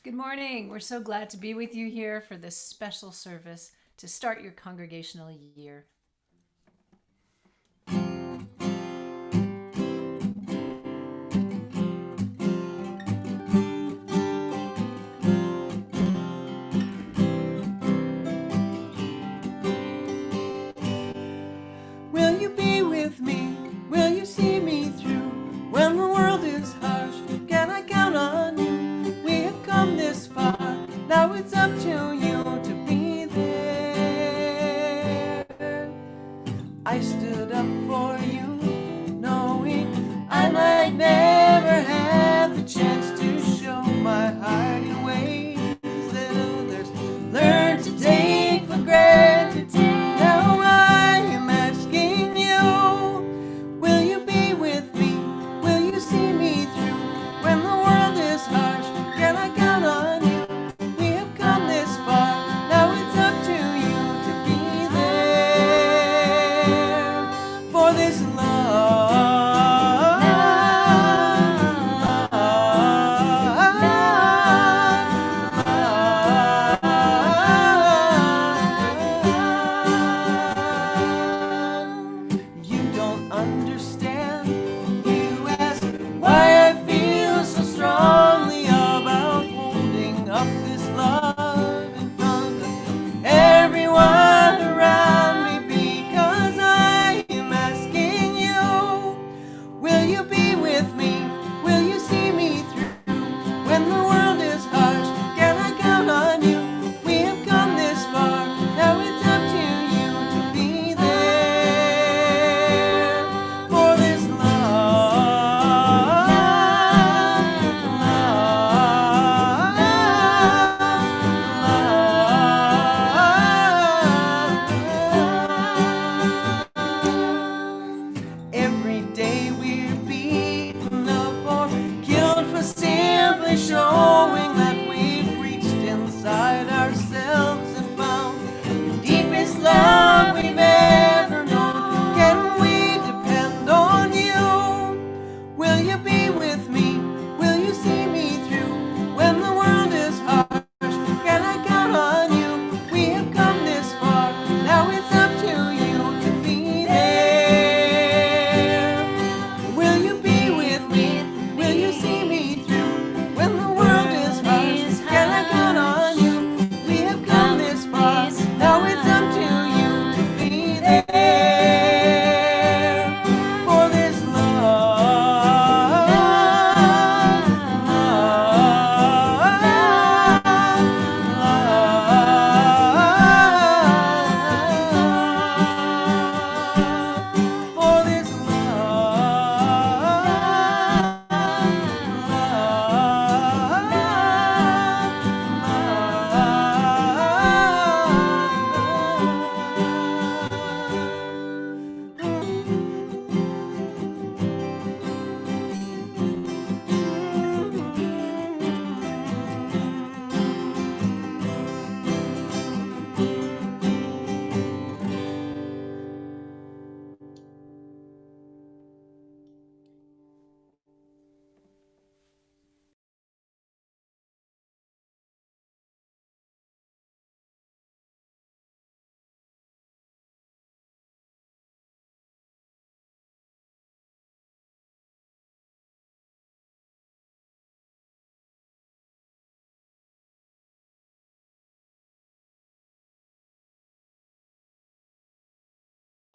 Good morning. We're so glad to be with you here for this special service to start your congregational year. Will you be with me? Will you see me through? When the world is harsh, can I count on you? We have come this far, now it's up to you to be there. I stood up for you, knowing I might never have the chance to show my heart in ways that others learn to take for granted. Now I am asking you, will you be with me? Will you see me through? When the world is harsh, can I count on you? We have come this far, now it's up to you to be there. For this you don't understand. You ask why I feel so strongly about holding up this love in front of everyone around me, because I am asking you, will you be with me? Will you see me through? When the world is harsh, can I count on you? We have come this far, now it's up to you to be there. For this every day we're beaten up or killed for simply showing that we've reached inside ourselves and found the deepest love we've ever known. Can we depend on you? Will you be with me? Will you see me through? When the world is harsh, can I count on you? We have come this far, now it's up to you to be there. Will you be with me? Will you see me through? When the world is harsh, can I count on you? We have come this far, now it's up to you to be there. For this for this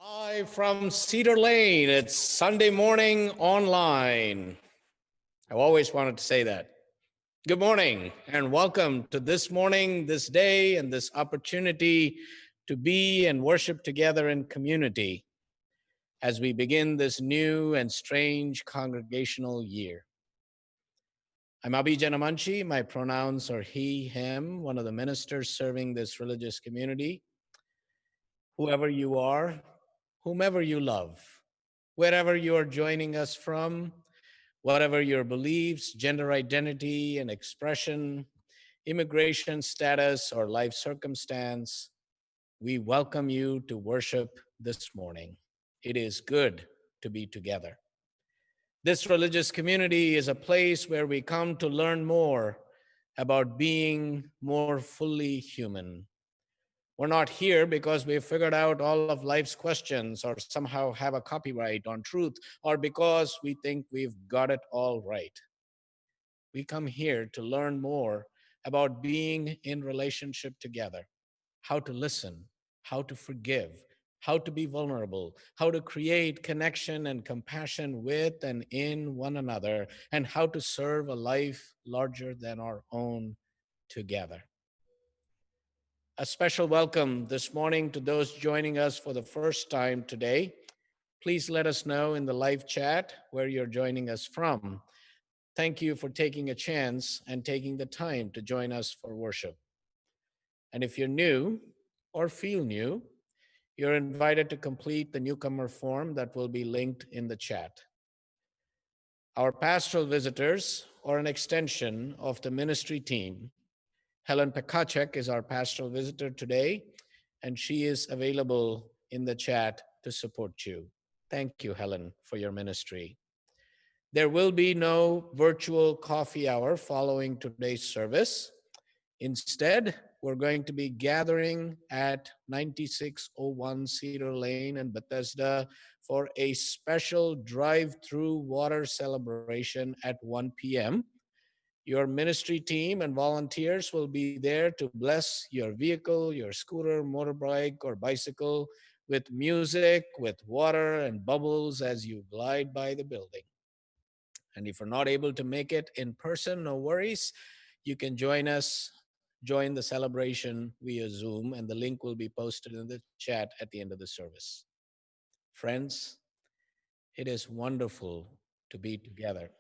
Live from Cedar Lane. It's Sunday morning online. I've always wanted to say that. Good morning and welcome to this morning, this day, and this opportunity to be and worship together in community as we begin this new and strange congregational year. I'm Abhi Janamanchi. My pronouns are he, him, one of the ministers serving this religious community. Whoever you are, whomever you love, wherever you are joining us from, whatever your beliefs, gender identity and expression, immigration status, or life circumstance, we welcome you to worship this morning. It is good to be together. This religious community is a place where we come to learn more about being more fully human. We're not here because we've figured out all of life's questions or somehow have a copyright on truth or because we think we've got it all right. We come here to learn more about being in relationship together, how to listen, how to forgive, how to be vulnerable, how to create connection and compassion with and in one another, and how to serve a life larger than our own together. A special welcome this morning to those joining us for the first time today. Please let us know in the live chat where you're joining us from. Thank you for taking a chance and taking the time to join us for worship. And if you're new or feel new, you're invited to complete the newcomer form that will be linked in the chat. Our pastoral visitors, or an extension of the ministry team, Helen Pekacek is our pastoral visitor today, and she is available in the chat to support you. Thank you, Helen, for your ministry. There will be no virtual coffee hour following today's service. Instead, we're going to be gathering at 9601 Cedar Lane in Bethesda for a special drive-through water celebration at 1 p.m. Your ministry team and volunteers will be there to bless your vehicle, your scooter, motorbike, or bicycle with music, with water and bubbles as you glide by the building. And if you're not able to make it in person, no worries. You can join the celebration via Zoom, and the link will be posted in the chat at the end of the service. Friends, it is wonderful to be together,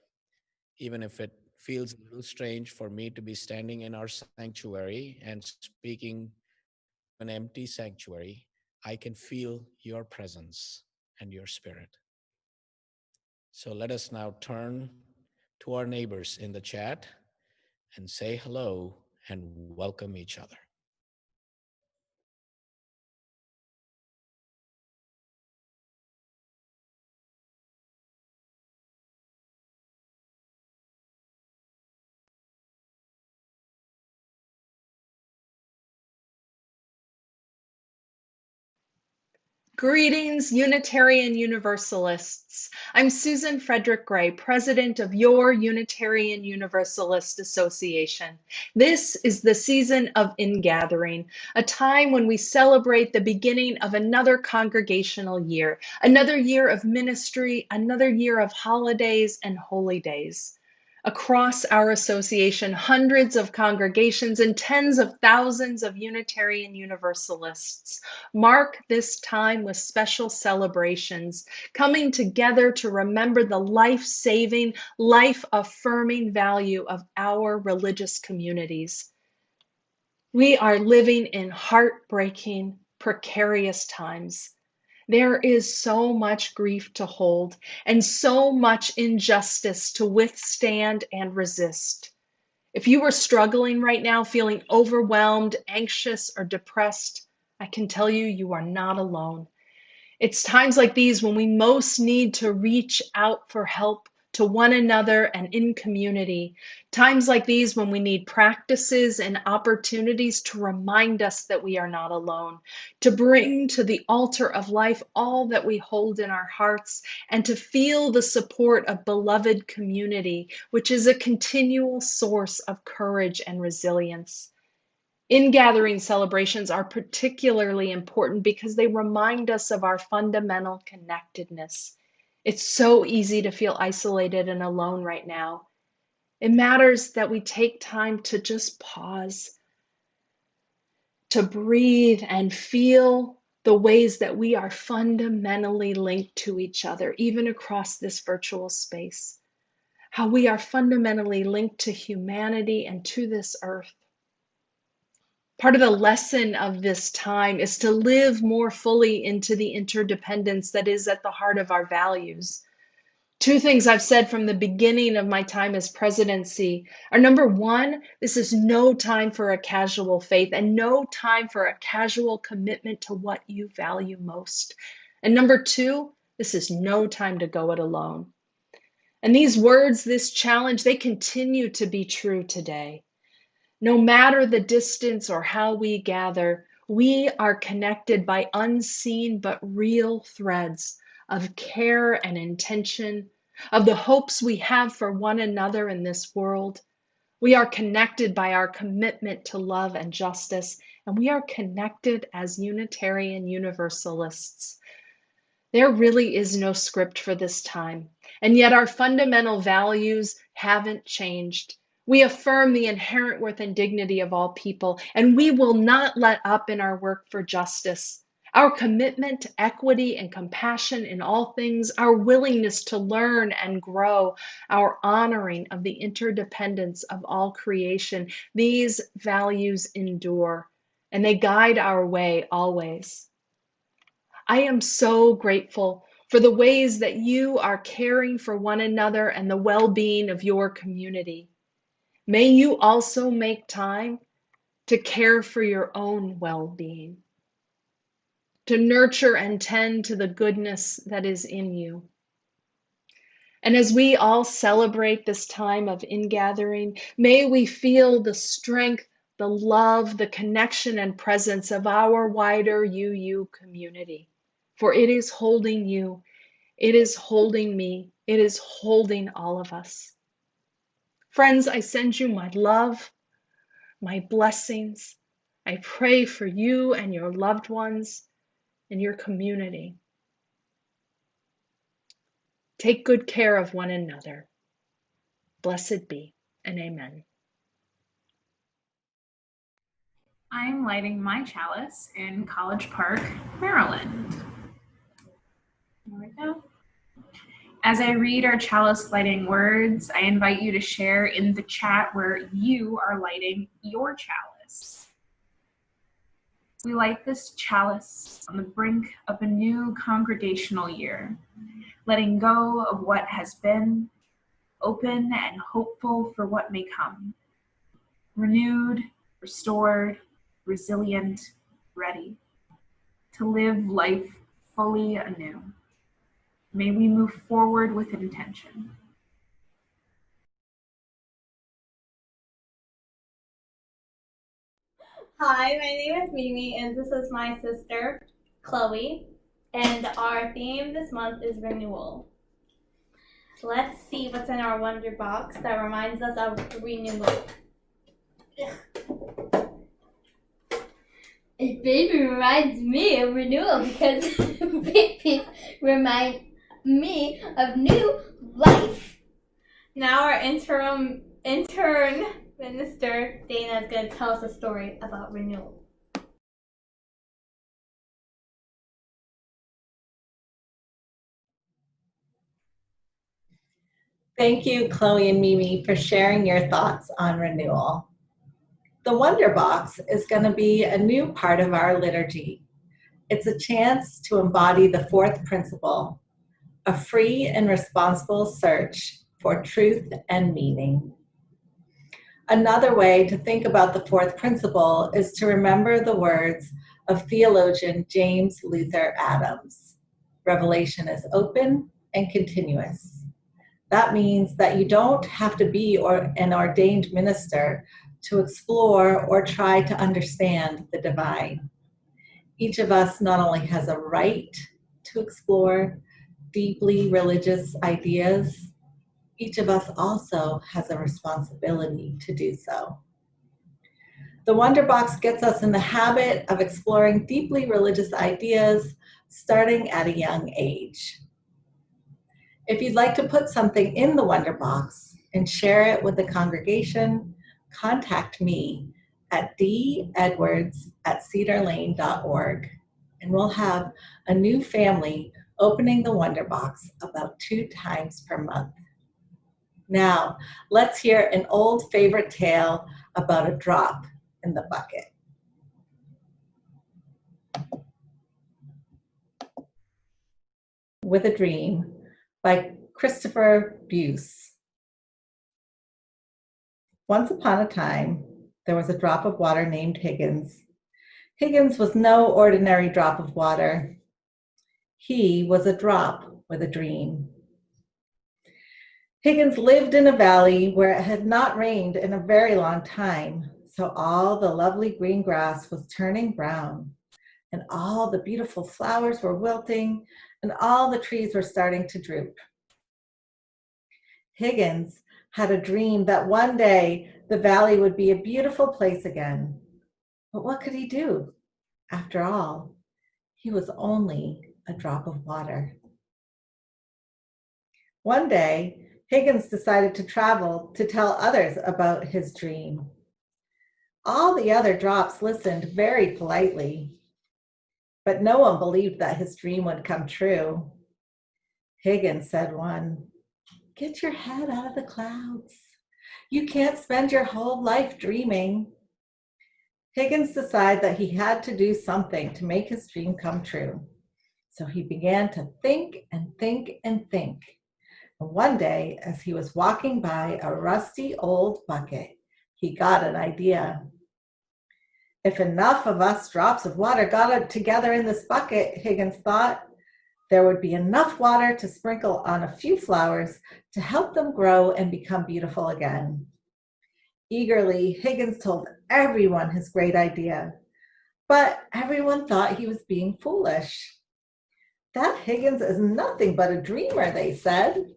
even if it feels a little strange for me to be standing in our sanctuary and speaking to an empty sanctuary. I can feel your presence and your spirit. So let us now turn to our neighbors in the chat and say hello and welcome each other. Greetings, Unitarian Universalists. I'm Susan Frederick Gray, president of your Unitarian Universalist Association. This is the season of Ingathering, a time when we celebrate the beginning of another congregational year, another year of ministry, another year of holidays and holy days. Across our association, hundreds of congregations and tens of thousands of Unitarian Universalists mark this time with special celebrations, coming together to remember the life-saving, life-affirming value of our religious communities. We are living in heartbreaking, precarious times. There is so much grief to hold and so much injustice to withstand and resist. If you are struggling right now, feeling overwhelmed, anxious, or depressed, I can tell you, you are not alone. It's times like these when we most need to reach out for help to one another and in community. Times like these when we need practices and opportunities to remind us that we are not alone, to bring to the altar of life all that we hold in our hearts, and to feel the support of beloved community, which is a continual source of courage and resilience. Ingathering celebrations are particularly important because they remind us of our fundamental connectedness. It's so easy to feel isolated and alone right now. It matters that we take time to just pause, to breathe and feel the ways that we are fundamentally linked to each other, even across this virtual space. How we are fundamentally linked to humanity and to this earth. Part of the lesson of this time is to live more fully into the interdependence that is at the heart of our values. Two things I've said from the beginning of my time as presidency are, number one, this is no time for a casual faith and no time for a casual commitment to what you value most. And number two, this is no time to go it alone. And these words, this challenge, they continue to be true today. No matter the distance or how we gather, we are connected by unseen but real threads of care and intention, of the hopes we have for one another in this world. We are connected by our commitment to love and justice, and we are connected as Unitarian Universalists. There really is no script for this time, and yet our fundamental values haven't changed. We affirm the inherent worth and dignity of all people, and we will not let up in our work for justice. Our commitment to equity and compassion in all things, our willingness to learn and grow, our honoring of the interdependence of all creation, these values endure, and they guide our way always. I am so grateful for the ways that you are caring for one another and the well-being of your community. May you also make time to care for your own well-being, to nurture and tend to the goodness that is in you. And as we all celebrate this time of ingathering, may we feel the strength, the love, the connection and presence of our wider UU community. For it is holding you, it is holding me, it is holding all of us. Friends, I send you my love, my blessings. I pray for you and your loved ones and your community. Take good care of one another. Blessed be, and amen. I'm lighting my chalice in College Park, Maryland. There we go. As I read our chalice lighting words, I invite you to share in the chat where you are lighting your chalice. We light this chalice on the brink of a new congregational year, letting go of what has been, open and hopeful for what may come. Renewed, restored, resilient, ready to live life fully anew. May we move forward with intention. Hi, my name is Mimi, and this is my sister, Chloe, and our theme this month is renewal. Let's see what's in our wonder box that reminds us of renewal. Baby reminds me of renewal because babies remind me of new life. Now our intern minister, Dayna, is going to tell us a story about renewal. Thank you, Chloe and Mimi, for sharing your thoughts on renewal. The Wonder Box is going to be a new part of our liturgy. It's a chance to embody the fourth principle, a free and responsible search for truth and meaning. Another way to think about the fourth principle is to remember the words of theologian James Luther Adams. Revelation is open and continuous. That means that you don't have to be an ordained minister to explore or try to understand the divine. Each of us not only has a right to explore deeply religious ideas, each of us also has a responsibility to do so. The Wonder Box gets us in the habit of exploring deeply religious ideas starting at a young age. If you'd like to put something in the Wonder Box and share it with the congregation, contact me at dedwards@cedarlane.org, and we'll have a new family opening the Wonder Box about 2 times per month. Now, let's hear an old favorite tale about a drop in the bucket. With a Dream by Christopher Buse. Once upon a time, there was a drop of water named Higgins. Higgins was no ordinary drop of water. He was a drop with a dream. Higgins lived in a valley where it had not rained in a very long time, So all the lovely green grass was turning brown, and all the beautiful flowers were wilting, and all the trees were starting to droop. Higgins had a dream that one day the valley would be a beautiful place again. But what could he do? After all, he was only a drop of water. One day, Higgins decided to travel to tell others about his dream. All the other drops listened very politely, but no one believed that his dream would come true. Higgins said one, "Get your head out of the clouds. You can't spend your whole life dreaming." Higgins decided that he had to do something to make his dream come true. So he began to think and think and think. And one day, as he was walking by a rusty old bucket, he got an idea. If enough of us drops of water got together in this bucket, Higgins thought, there would be enough water to sprinkle on a few flowers to help them grow and become beautiful again. Eagerly, Higgins told everyone his great idea, but everyone thought he was being foolish. That Higgins is nothing but a dreamer, they said.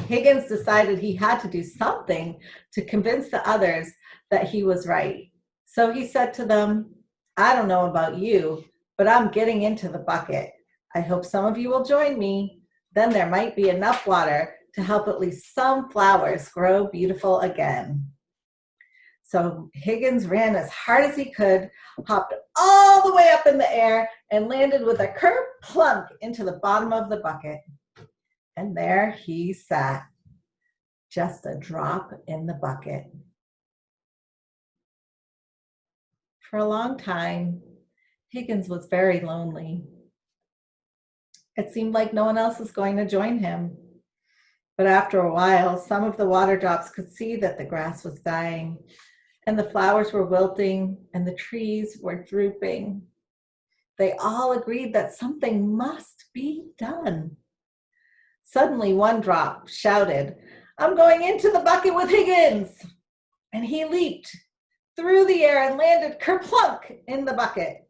Higgins decided he had to do something to convince the others that he was right. So he said to them, "I don't know about you, but I'm getting into the bucket. I hope some of you will join me. Then there might be enough water to help at least some flowers grow beautiful again." So Higgins ran as hard as he could, hopped all the way up in the air, and landed with a ker-plunk into the bottom of the bucket. And there he sat, just a drop in the bucket. For a long time, Higgins was very lonely. It seemed like no one else was going to join him. But after a while, some of the water drops could see that the grass was dying, and the flowers were wilting, and the trees were drooping. They all agreed that something must be done. Suddenly, one drop shouted, "I'm going into the bucket with Higgins!" And he leaped through the air and landed kerplunk in the bucket.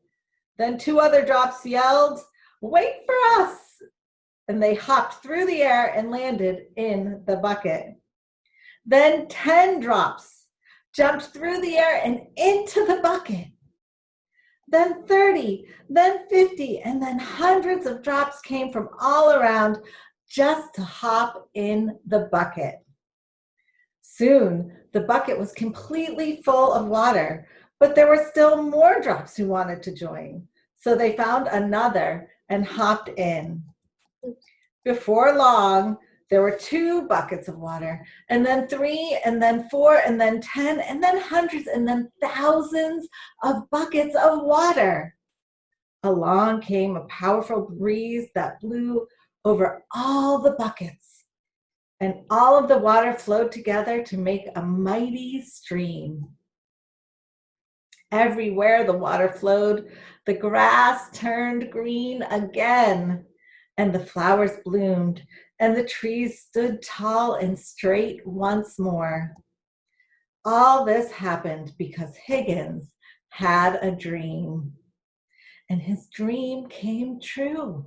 Then two other drops yelled, "Wait for us!" And they hopped through the air and landed in the bucket. Then 10 drops jumped through the air and into the bucket. Then 30, then 50, and then hundreds of drops came from all around just to hop in the bucket. Soon, the bucket was completely full of water, but there were still more drops who wanted to join. So they found another and hopped in. Before long, there were 2 buckets of water, and then 3, and then 4, and then 10, and then hundreds, and then thousands of buckets of water. Along came a powerful breeze that blew over all the buckets, and all of the water flowed together to make a mighty stream. Everywhere the water flowed, the grass turned green again, and the flowers bloomed, and the trees stood tall and straight once more. All this happened because Higgins had a dream, and his dream came true.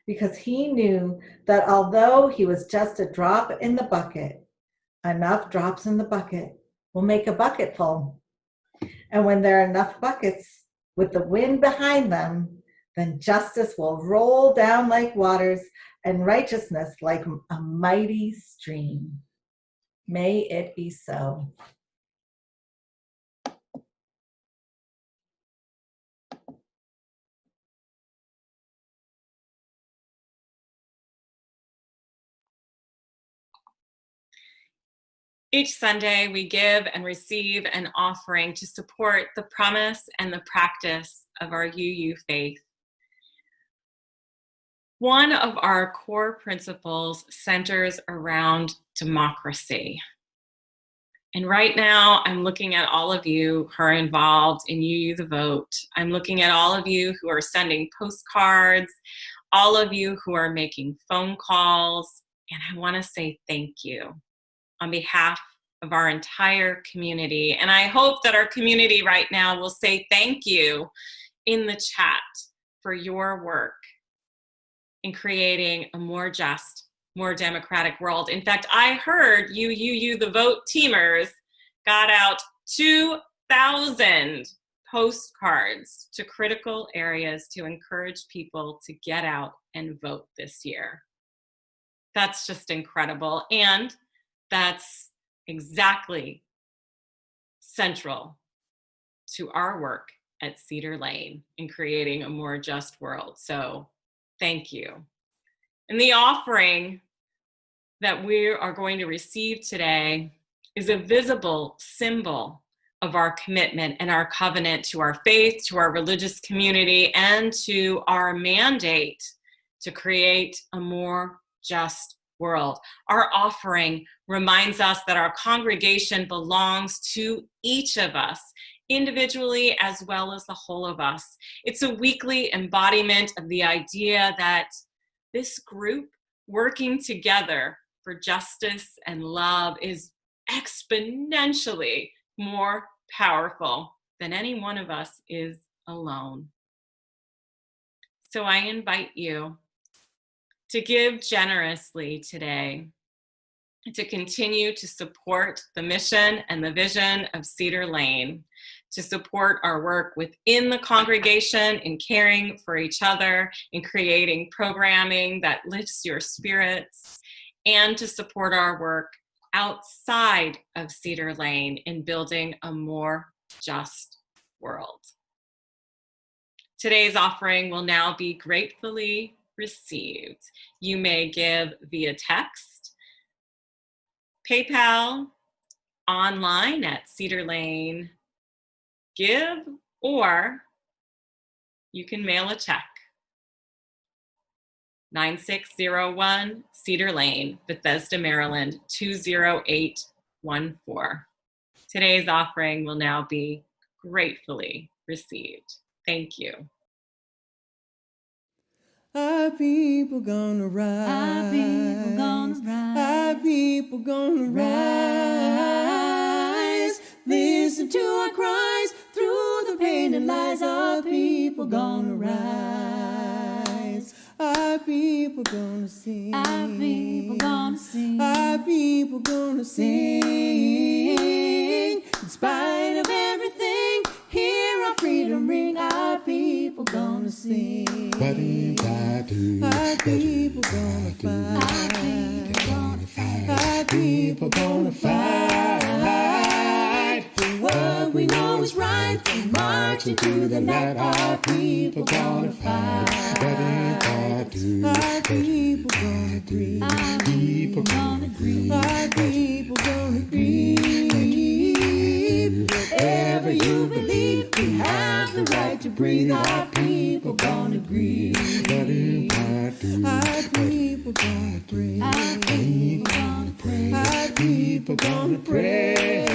Because he knew that although he was just a drop in the bucket, enough drops in the bucket will make a bucket full. And when there are enough buckets with the wind behind them, then justice will roll down like waters and righteousness like a mighty stream. May it be so. Each Sunday, we give and receive an offering to support the promise and the practice of our UU faith. One of our core principles centers around democracy. And right now, I'm looking at all of you who are involved in UU the Vote. I'm looking at all of you who are sending postcards, all of you who are making phone calls, and I want to say thank you on behalf of our entire community. And I hope that our community right now will say thank you in the chat for your work in creating a more just, more democratic world. In fact, I heard you UU the Vote teamers got out 2,000 postcards to critical areas to encourage people to get out and vote this year. That's just incredible. And that's exactly central to our work at Cedar Lane in creating a more just world. So thank you. And the offering that we are going to receive today is a visible symbol of our commitment and our covenant to our faith, to our religious community, and to our mandate to create a more just world. Our offering reminds us that our congregation belongs to each of us, individually as well as the whole of us. It's a weekly embodiment of the idea that this group working together for justice and love is exponentially more powerful than any one of us is alone. So I invite you to give generously today, to continue to support the mission and the vision of Cedar Lane, to support our work within the congregation in caring for each other, in creating programming that lifts your spirits, and to support our work outside of Cedar Lane in building a more just world. Today's offering will now be gratefully received. You may give via text, PayPal, online at Cedar Lane Give, or you can mail a check. 9601 Cedar Lane, Bethesda, Maryland, 20814. Today's offering will now be gratefully received. Thank you. Our people gonna rise. Our people gonna rise. Our people gonna rise. Listen to our cries through the pain and lies. Our people gonna rise. Our people gonna sing. Our people gonna sing. Our people gonna sing. In spite of everything, hear our freedom ring. Our people gonna sing. Our people gonna fight. Our people gonna fight. For what we know is right. March into the night. Our people gonna fight. Our people gonna breathe. Our people gonna breathe. Our people gonna breathe. Whatever you believe, we have the right to breathe. Our people gonna breathe. Our people gonna pray. Our people gonna pray. Our people gonna pray.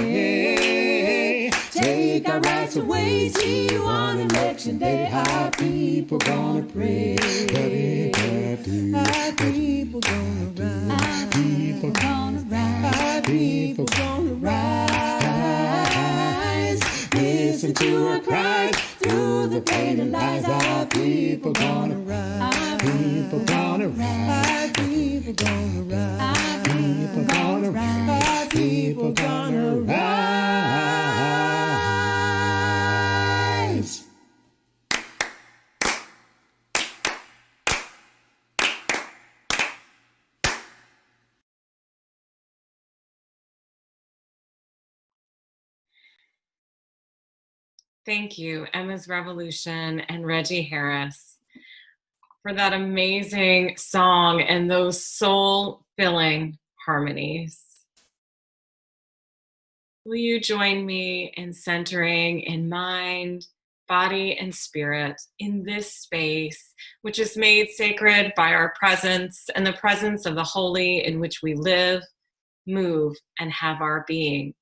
Take our rights away. See you on election day. Our people gonna pray. Our people gonna rise. Our people gonna rise. Our people gonna rise. Listen to our cries through the pain and lies. Our people gonna rise. Our People gonna rise. Our people gonna rise. Our people gonna rise. Our people gonna rise. Thank you, Emma's Revolution and Reggie Harris, for that amazing song and those soul-filling harmonies. Will you join me in centering in mind, body, and spirit in this space, which is made sacred by our presence and the presence of the holy in which we live, move, and have our being.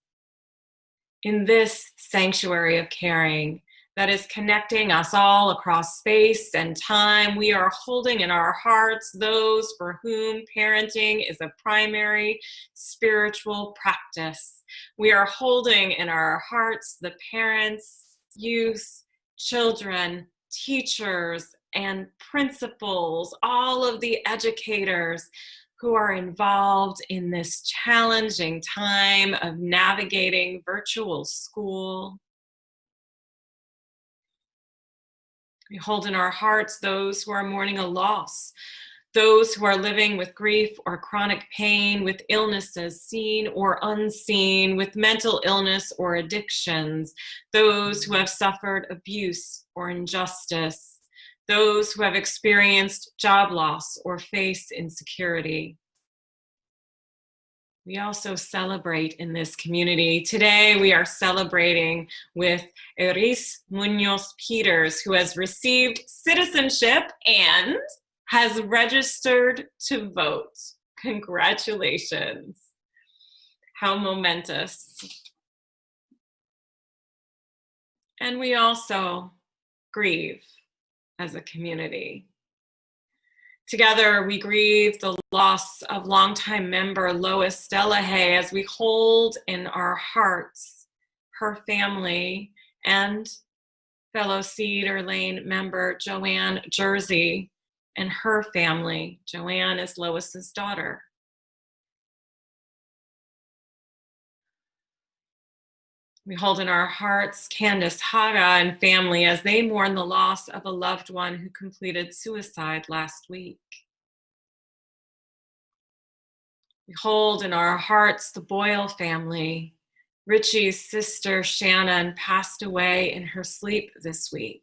In this sanctuary of caring, that is connecting us all across space and time. We are holding in our hearts those for whom parenting is a primary spiritual practice. We are holding in our hearts the parents, youth, children, teachers, and principals, all of the educators who are involved in this challenging time of navigating virtual school. We hold in our hearts those who are mourning a loss, those who are living with grief or chronic pain, with illnesses seen or unseen, with mental illness or addictions, those who have suffered abuse or injustice, those who have experienced job loss or face insecurity. We also celebrate in this community. Today, we are celebrating with Eris Munoz Peters, who has received citizenship and has registered to vote. Congratulations. How momentous. And we also grieve as a community. Together, we grieve the loss of longtime member Lois Delahaye as we hold in our hearts her family and fellow Cedar Lane member Joanne Jersey and her family. Joanne is Lois's daughter. We hold in our hearts Candace Haga and family as they mourn the loss of a loved one who completed suicide last week. We hold in our hearts the Boyle family. Richie's sister Shannon passed away in her sleep this week.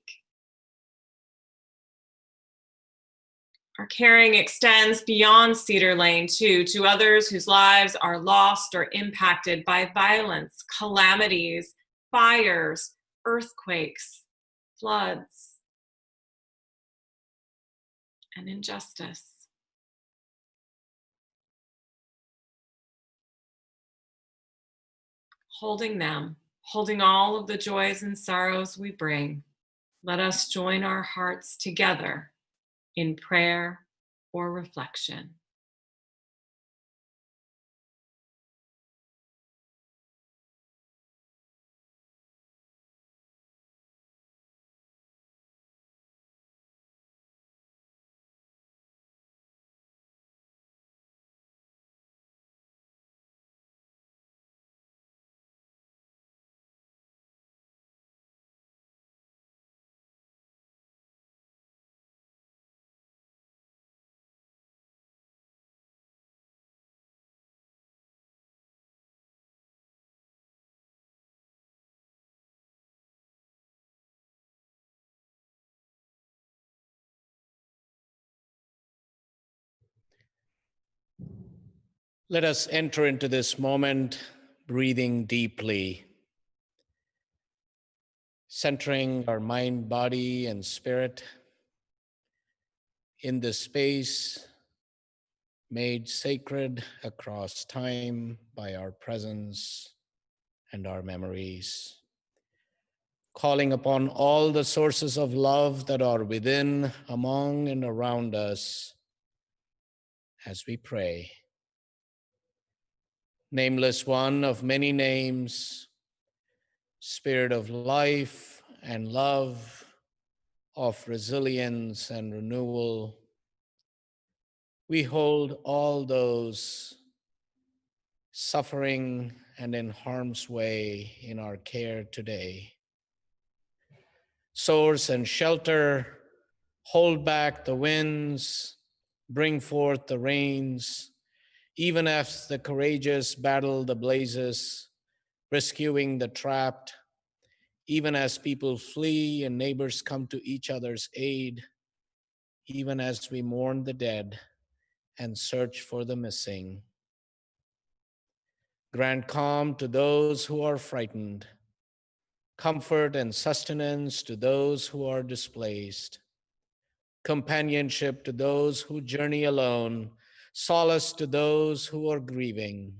Our caring extends beyond Cedar Lane too, to others whose lives are lost or impacted by violence, calamities, fires, earthquakes, floods, and injustice. Holding them, holding all of the joys and sorrows we bring, let us join our hearts together in prayer or reflection. Let us enter into this moment breathing deeply, centering our mind, body, and spirit in this space made sacred across time by our presence and our memories. Calling upon all the sources of love that are within, among, and around us as we pray. Nameless one of many names, Spirit of life and love, of resilience and renewal, we hold all those suffering and in harm's way in our care today. Source and shelter, hold back the winds, bring forth the rains, even as the courageous battle the blazes, rescuing the trapped, even as people flee and neighbors come to each other's aid, even as we mourn the dead and search for the missing. Grant calm to those who are frightened, comfort and sustenance to those who are displaced, companionship to those who journey alone, solace to those who are grieving,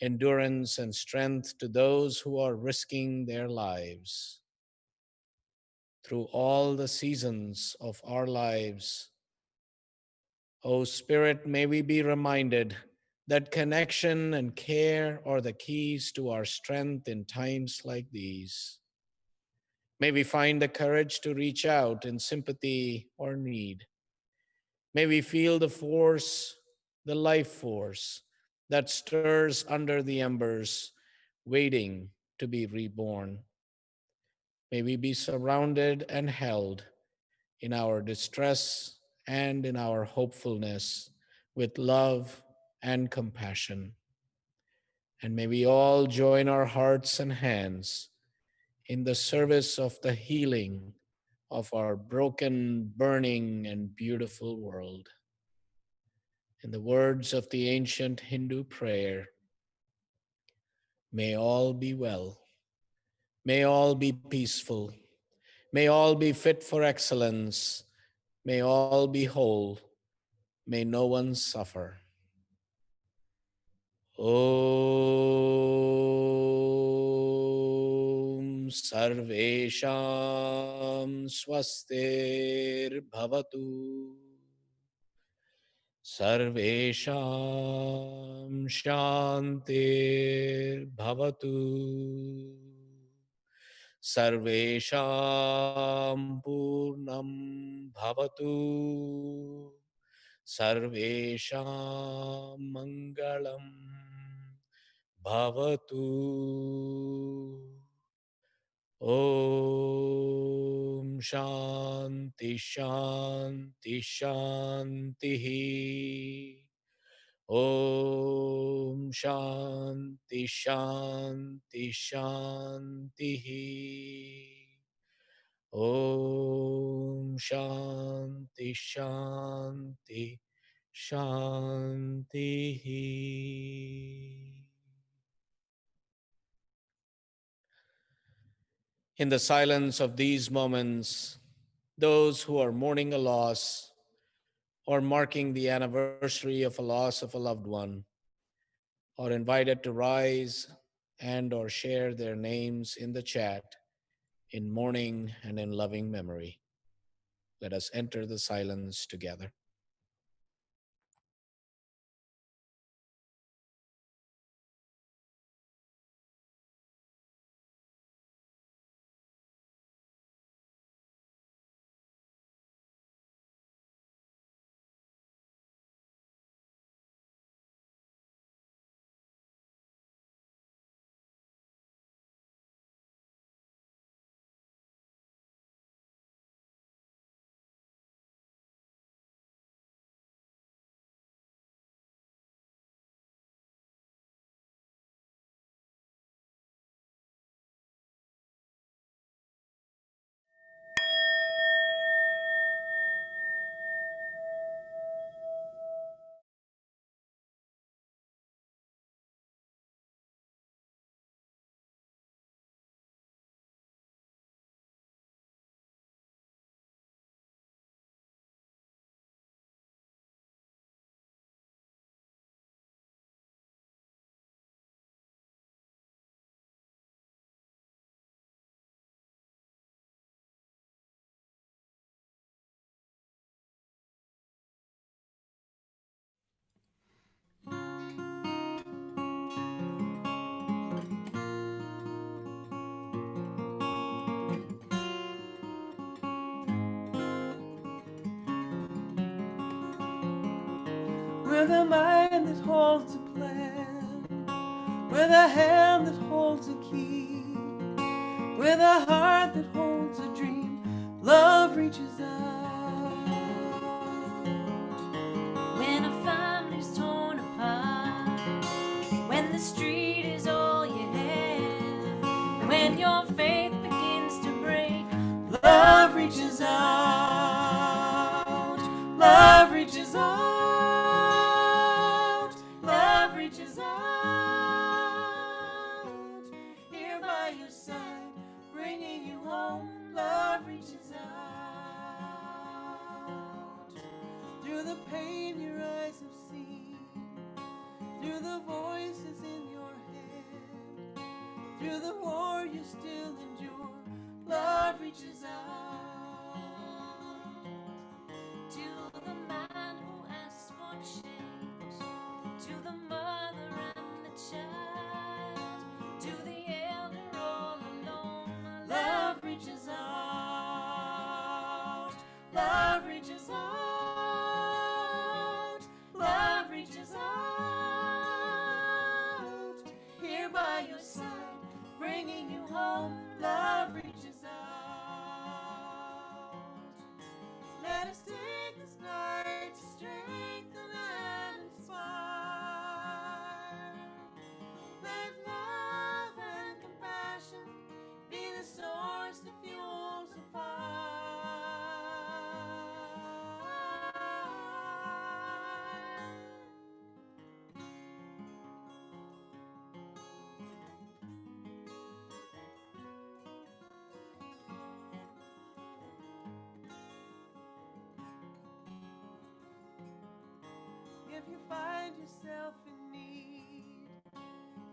endurance and strength to those who are risking their lives. through all the seasons of our lives. O Spirit, may we be reminded that connection and care are the keys to our strength in times like these. May we find the courage to reach out in sympathy or need. May we feel the force, the life force that stirs under the embers, waiting to be reborn. May we be surrounded and held in our distress and in our hopefulness with love and compassion. And may we all join our hearts and hands in the service of the healing of our broken, burning, and beautiful world. In the words of the ancient Hindu prayer, may all be well, may all be peaceful, may all be fit for excellence, may all be whole, may no one suffer. Om Sarvesham Swastir Bhavatu. Sarvesham Shantir Bhavatu. Sarvesham Purnam Bhavatu. Sarvesham Mangalam Bhavatu. Om Shanti Shanti Shanti. Om Shanti Shanti Shanti. Om Shanti Shanti Shanti. In the silence of these moments, those who are mourning a loss or marking the anniversary of a loss of a loved one are invited to rise and or share their names in the chat in mourning and in loving memory. Let us enter the silence together. With a mind that holds a plan, with a hand that holds a key, with a heart that holds a dream, love reaches out. When a family's torn apart, when the street is all you have, when your faith begins to break, love reaches out. Love reaches out. Love reaches out. Here by your side, bringing you home. Love reaches out. Through the pain your eyes have seen, through the voices in your head, through the war you still endure, love reaches out. To the man who asks for change, to the mother and the child, to the elder all alone, Love reaches out. Love reaches out. Love reaches out. Here by your side, bringing you home. Love reaches out. Let us take this night to strengthen and inspire. Let love and compassion be the source that fuels the fire. If you find yourself in need,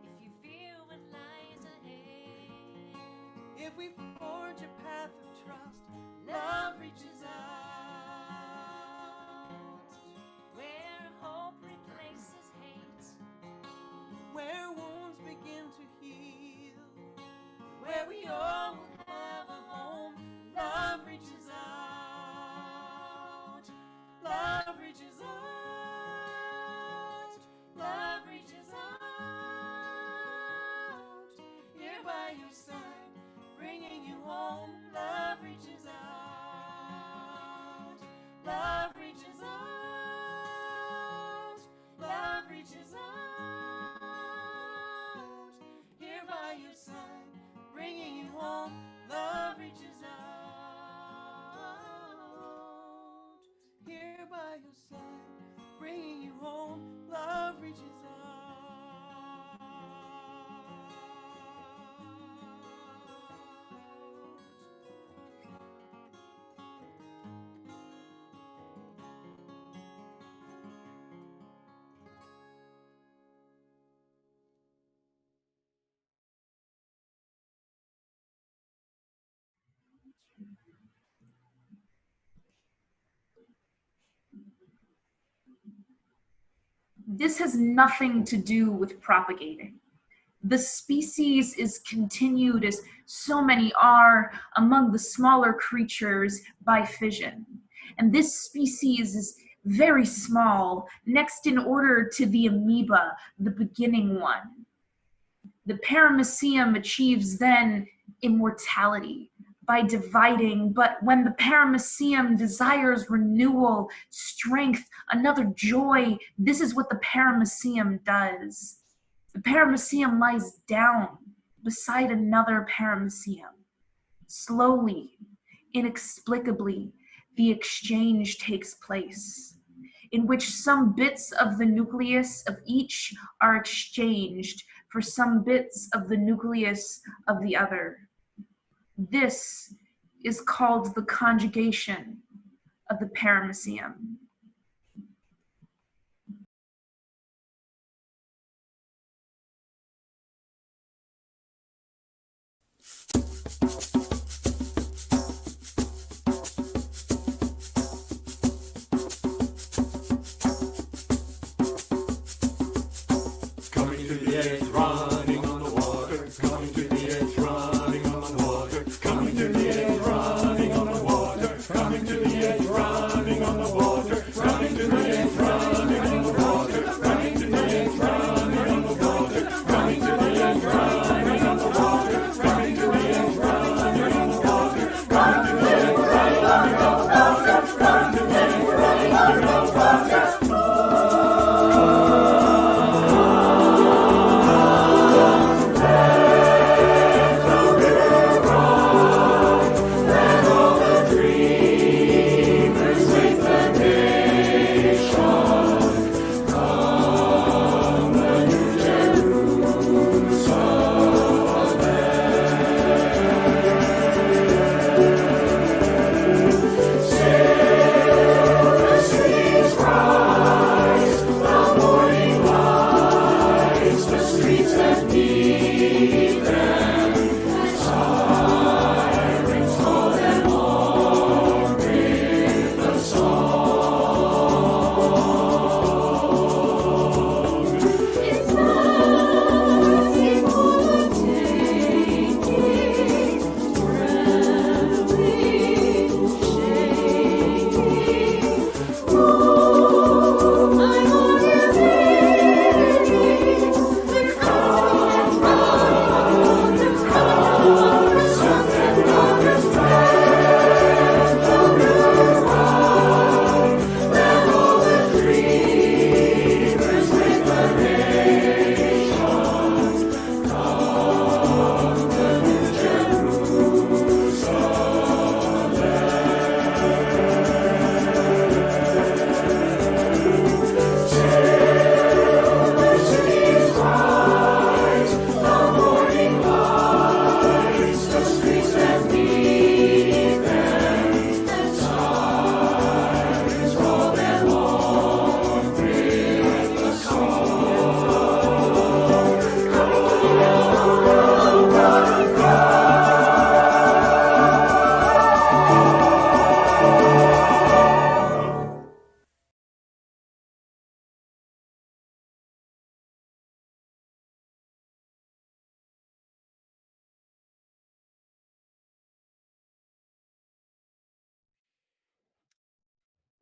if you fear what lies ahead, if we forge a path of trust, love reaches out. where hope replaces hate, Where wounds begin to heal, where we all will have a home, love reaches out. Love reaches out. Love reaches out. Here by your side, bringing you home. Love reaches out. Love reaches out. Love reaches out. Here by your side, bringing you home. Love reaches out. Here by your side, bringing you home. Love reaches out. This has nothing to do with propagating. The species is continued, as so many are, among the smaller creatures by fission. And this species is very small, next in order to the amoeba, the beginning one. The paramecium achieves then immortality by dividing, but when the paramecium desires renewal, strength, another joy, this is what the paramecium does. The paramecium lies down beside another paramecium. Slowly, inexplicably, the exchange takes place, in which some bits of the nucleus of each are exchanged for some bits of the nucleus of the other. This is called the conjugation of the paramecium. Coming to the edge, running on the water. Coming to the edge, running on the water. Coming to the edge, running on the water. Coming to the edge, running on the water. Coming to the edge, running on the water. Coming to the edge, running on the water. Coming to the edge, running on the water. Coming to the edge,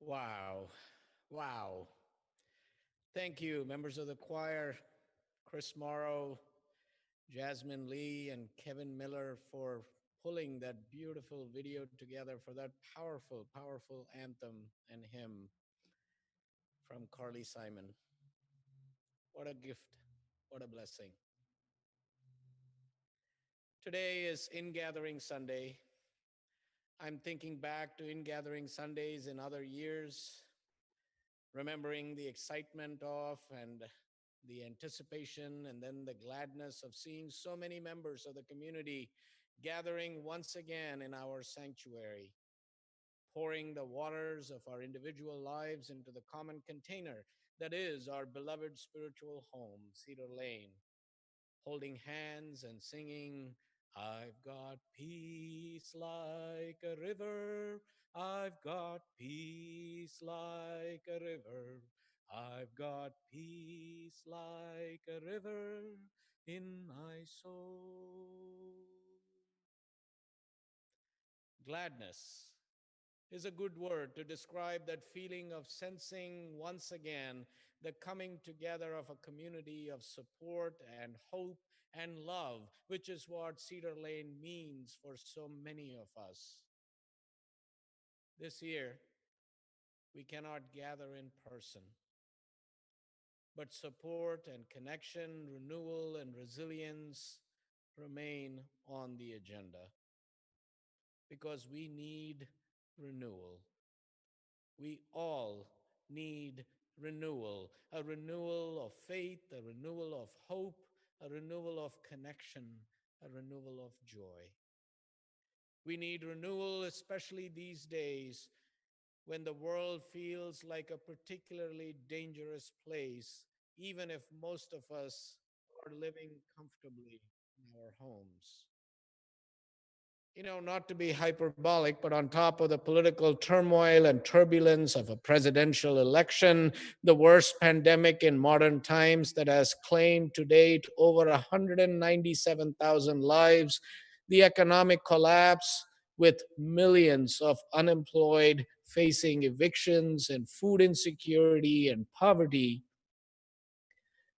Wow. Wow. Thank you, members of the choir, Chris Morrow, Jasmine Lee, and Kevin Miller for pulling that beautiful video together for that powerful, powerful anthem and hymn from Carly Simon. What a gift. What a blessing. Today is Ingathering Sunday. I'm thinking back to Ingathering Sundays in other years, remembering the excitement of and the anticipation and then the gladness of seeing so many members of the community gathering once again in our sanctuary, pouring the waters of our individual lives into the common container that is our beloved spiritual home, Cedar Lane, holding hands and singing, I've got peace like a river. I've got peace like a river. I've got peace like a river in my soul. Gladness is a good word to describe that feeling of sensing once again the coming together of a community of support and hope and love, which is what Cedar Lane means for so many of us. This year, we cannot gather in person, but support and connection, renewal and resilience remain on the agenda because we need renewal. We all need renewal, a renewal of faith, a renewal of hope, a renewal of connection, a renewal of joy. We need renewal, especially these days when the world feels like a particularly dangerous place, even if most of us are living comfortably in our homes. You know, not to be hyperbolic, but on top of the political turmoil and turbulence of a presidential election, the worst pandemic in modern times that has claimed to date over 197,000 lives, the economic collapse with millions of unemployed facing evictions and food insecurity and poverty,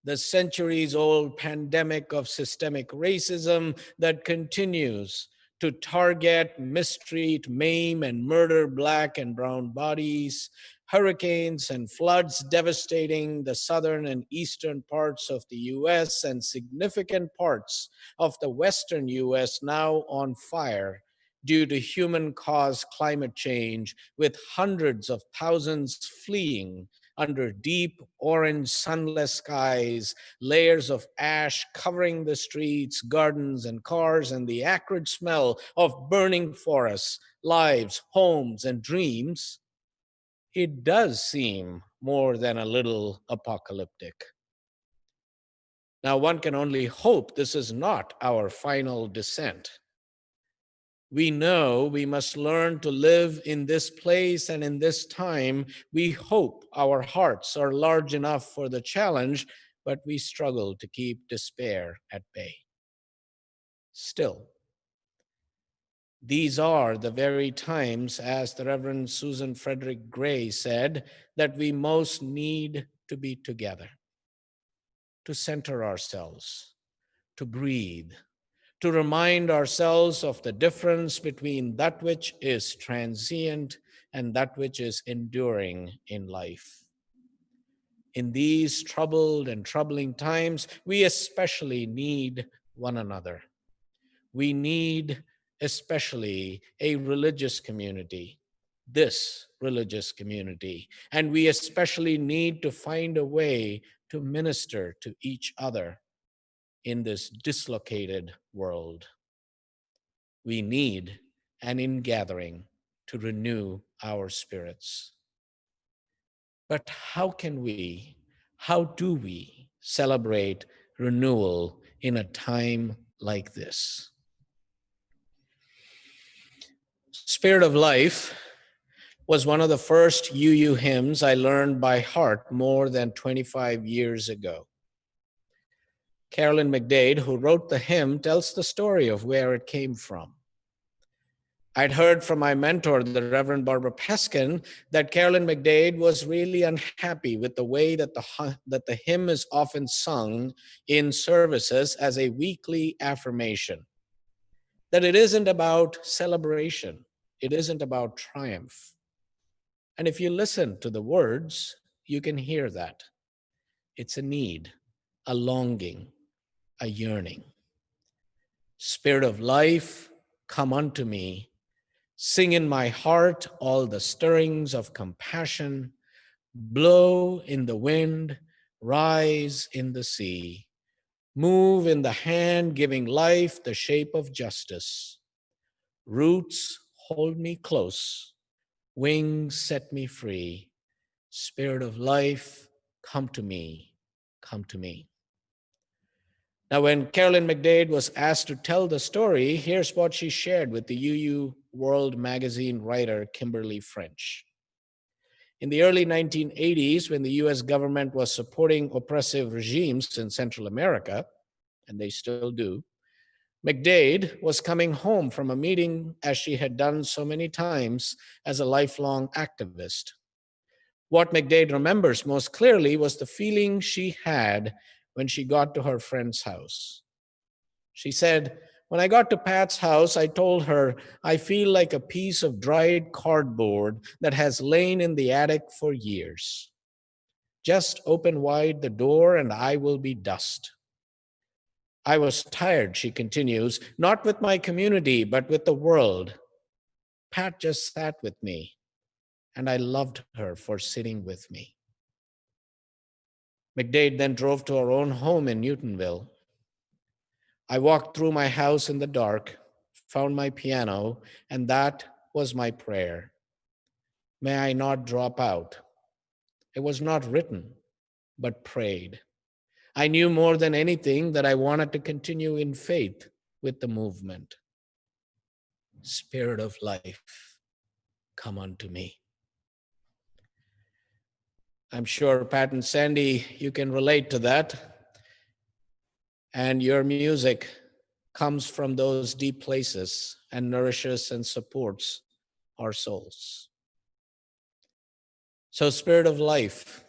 the centuries-old pandemic of systemic racism that continues to target, mistreat, maim, and murder Black and brown bodies, hurricanes and floods devastating the southern and eastern parts of the US and significant parts of the western US now on fire due to human-caused climate change, with hundreds of thousands fleeing under deep orange sunless skies, layers of ash covering the streets, gardens, and cars, and the acrid smell of burning forests, lives, homes, and dreams, it does seem more than a little apocalyptic. Now, one can only hope this is not our final descent. We know we must learn to live in this place and in this time. We hope our hearts are large enough for the challenge, but we struggle to keep despair at bay. Still, these are the very times, as the Reverend Susan Frederick Gray said, that we most need to be together, to center ourselves, to breathe, to remind ourselves of the difference between that which is transient and that which is enduring in life. In these troubled and troubling times, we especially need one another. We need especially a religious community, this religious community, and we especially need to find a way to minister to each other in this dislocated world. We need an ingathering to renew our spirits. But how do we celebrate renewal in a time like this? Spirit of Life was one of the first UU hymns I learned by heart more than 25 years ago. Carolyn McDade, who wrote the hymn, tells the story of where it came from. I'd heard from my mentor, the Reverend Barbara Peskin, that Carolyn McDade was really unhappy with the way that the hymn is often sung in services as a weekly affirmation. That it isn't about celebration, it isn't about triumph. And if you listen to the words, you can hear that. It's a need, a longing, a yearning. Spirit of life, come unto me. Sing in my heart all the stirrings of compassion. Blow in the wind, rise in the sea. Move in the hand, giving life the shape of justice. Roots hold me close. Wings set me free. Spirit of life, come to me, come to me. Now, when Carolyn McDade was asked to tell the story, here's what she shared with the UU World Magazine writer Kimberly French. In the early 1980s, when the US government was supporting oppressive regimes in Central America, and they still do, McDade was coming home from a meeting, as she had done so many times as a lifelong activist. What McDade remembers most clearly was the feeling she had when she got to her friend's house. She said, "When I got to Pat's house, I told her, I feel like a piece of dried cardboard that has lain in the attic for years. Just open wide the door and I will be dust." I was tired, she continues, not with my community, but with the world. Pat just sat with me, and I loved her for sitting with me. McDade then drove to our own home in Newtonville. I walked through my house in the dark, found my piano, and that was my prayer. May I not drop out. It was not written, but prayed. I knew more than anything that I wanted to continue in faith with the movement. Spirit of life, come unto me. I'm sure, Pat and Sandy, you can relate to that. And your music comes from those deep places and nourishes and supports our souls. So, Spirit of life,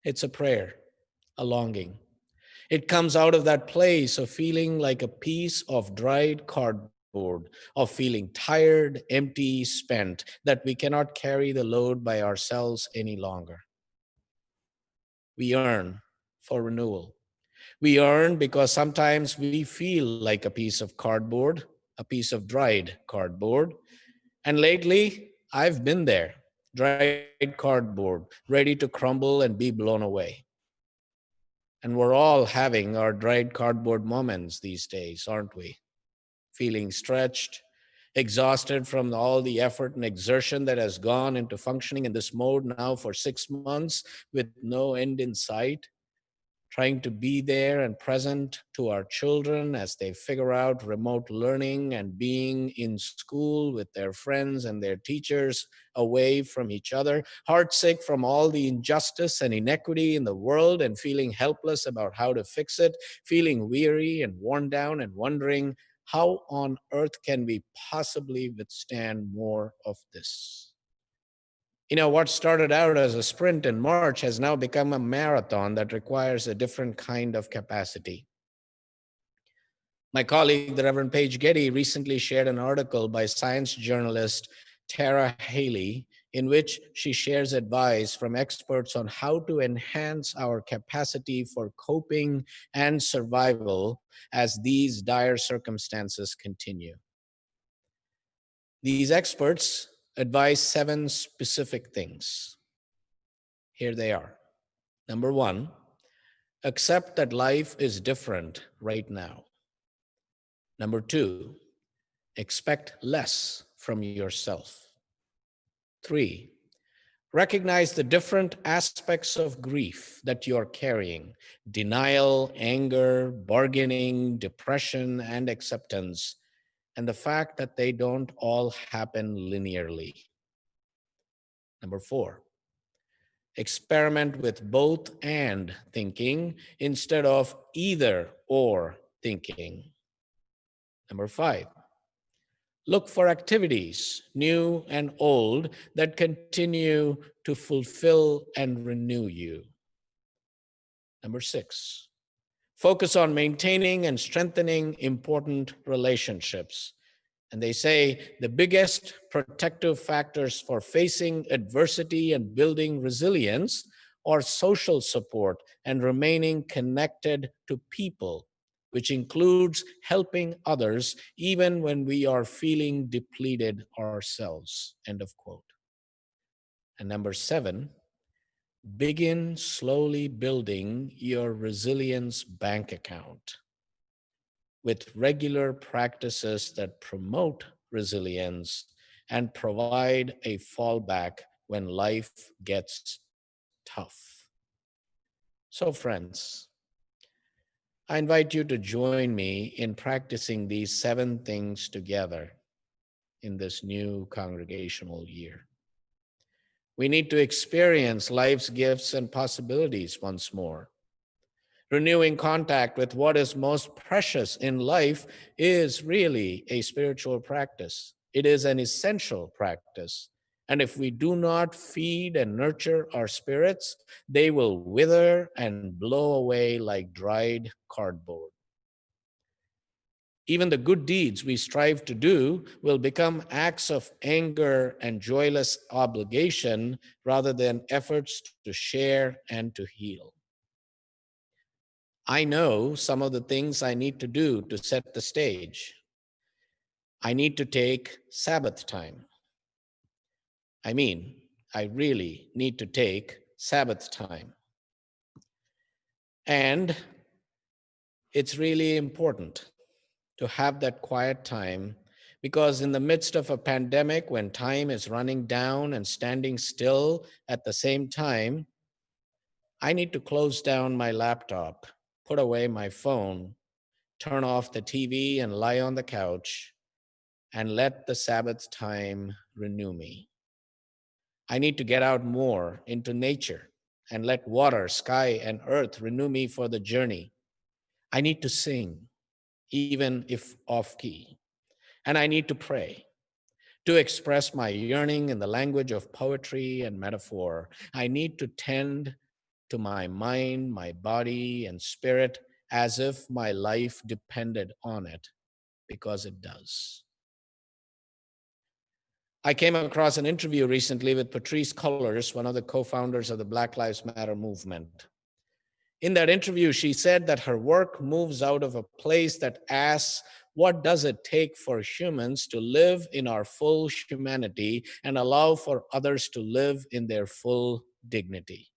it's a prayer, a longing. It comes out of that place of feeling like a piece of dried cardboard, of feeling tired, empty, spent, that we cannot carry the load by ourselves any longer. We yearn for renewal. We yearn because sometimes we feel like a piece of cardboard, a piece of dried cardboard. And lately, I've been there, dried cardboard, ready to crumble and be blown away. And we're all having our dried cardboard moments these days, aren't we? Feeling stretched, exhausted from all the effort and exertion that has gone into functioning in this mode now for 6 months with no end in sight. Trying to be there and present to our children as they figure out remote learning and being in school with their friends and their teachers away from each other, heartsick from all the injustice and inequity in the world and feeling helpless about how to fix it, feeling weary and worn down and wondering, how on earth can we possibly withstand more of this? You know, what started out as a sprint in March has now become a marathon that requires a different kind of capacity. My colleague, the Reverend Paige Getty, recently shared an article by science journalist Tara Haley, in which she shares advice from experts on how to enhance our capacity for coping and survival as these dire circumstances continue. These experts advise 7 specific things. Here they are. Number 1, accept that life is different right now. Number 2, expect less from yourself. 3, recognize the different aspects of grief that you're carrying: denial, anger, bargaining, depression, and acceptance, and the fact that they don't all happen linearly. Number 4, experiment with both and thinking instead of either or thinking. Number 5, Look for activities, new and old, that continue to fulfill and renew you. Number 6, focus on maintaining and strengthening important relationships. And they say the biggest protective factors for facing adversity and building resilience are social support and remaining connected to people, which includes helping others even when we are feeling depleted ourselves. End of quote. And number 7, begin slowly building your resilience bank account with regular practices that promote resilience and provide a fallback when life gets tough. So, friends, I invite you to join me in practicing these 7 things together in this new congregational year. We need to experience life's gifts and possibilities once more. Renewing contact with what is most precious in life is really a spiritual practice. It is an essential practice. And if we do not feed and nurture our spirits, they will wither and blow away like dried cardboard. Even the good deeds we strive to do will become acts of anger and joyless obligation rather than efforts to share and to heal. I know some of the things I need to do to set the stage. I need to take Sabbath time. I really need to take Sabbath time. And it's really important to have that quiet time, because in the midst of a pandemic, when time is running down and standing still at the same time, I need to close down my laptop, put away my phone, turn off the TV and lie on the couch and let the Sabbath time renew me. I need to get out more into nature and let water, sky, and earth renew me for the journey. I need to sing, even if off key. And I need to pray, to express my yearning in the language of poetry and metaphor. I need to tend to my mind, my body, and spirit as if my life depended on it, because it does. I came across an interview recently with Patrisse Cullors, one of the co-founders of the Black Lives Matter movement. In that interview, she said that her work moves out of a place that asks, what does it take for humans to live in our full humanity and allow for others to live in their full dignity?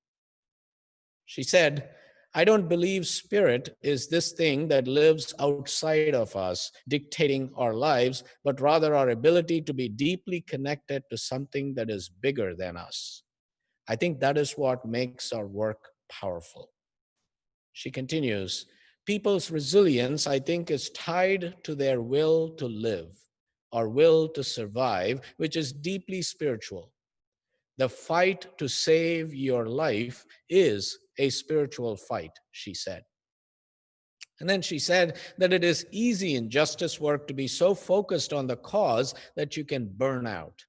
She said, I don't believe spirit is this thing that lives outside of us, dictating our lives, but rather our ability to be deeply connected to something that is bigger than us. I think that is what makes our work powerful. She continues, people's resilience, I think, is tied to their will to live, our will to survive, which is deeply spiritual. The fight to save your life is a spiritual fight, she said. And then she said that it is easy in justice work to be so focused on the cause that you can burn out.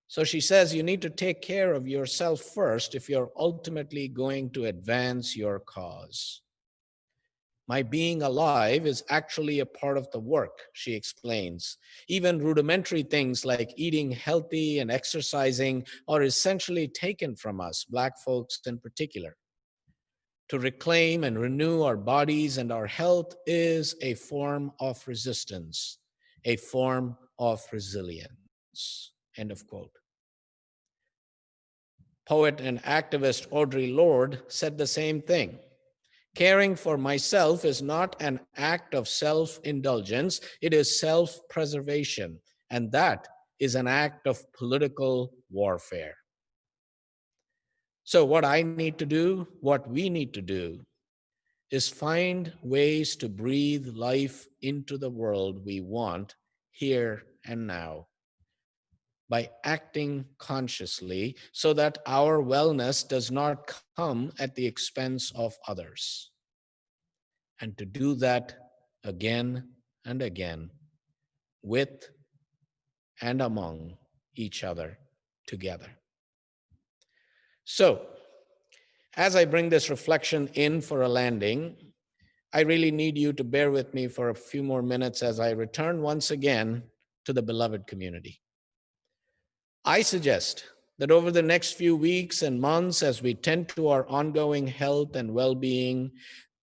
So she says you need to take care of yourself first if you're ultimately going to advance your cause. My being alive is actually a part of the work, she explains. Even rudimentary things like eating healthy and exercising are essentially taken from us, Black folks in particular. To reclaim and renew our bodies and our health is a form of resistance, a form of resilience. End of quote. Poet and activist Audre Lorde said the same thing. Caring for myself is not an act of self-indulgence, it is self-preservation, and that is an act of political warfare. So what I need to do, what we need to do, is find ways to breathe life into the world we want here and now by acting consciously so that our wellness does not come at the expense of others. And to do that again and again with and among each other together. So, as I bring this reflection in for a landing, I really need you to bear with me for a few more minutes as I return once again to the beloved community. I suggest that over the next few weeks and months, as we tend to our ongoing health and well-being,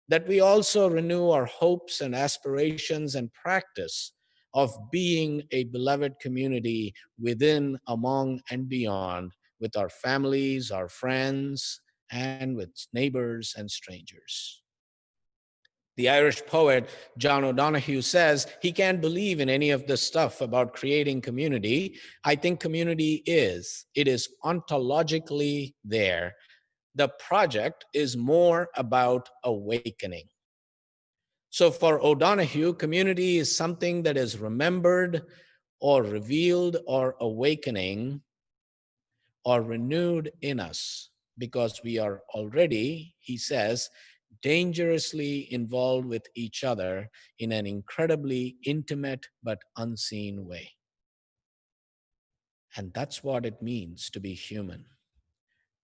that we also renew our hopes and aspirations and practice of being a beloved community within, among, and beyond, with our families, our friends, and with neighbors and strangers. The Irish poet John O'Donohue says he can't believe in any of this stuff about creating community. I think community it is ontologically there. The project is more about awakening. So for O'Donohue, community is something that is remembered or revealed or awakening or renewed in us because we are already, he says, dangerously involved with each other in an incredibly intimate but unseen way. And that's what it means to be human.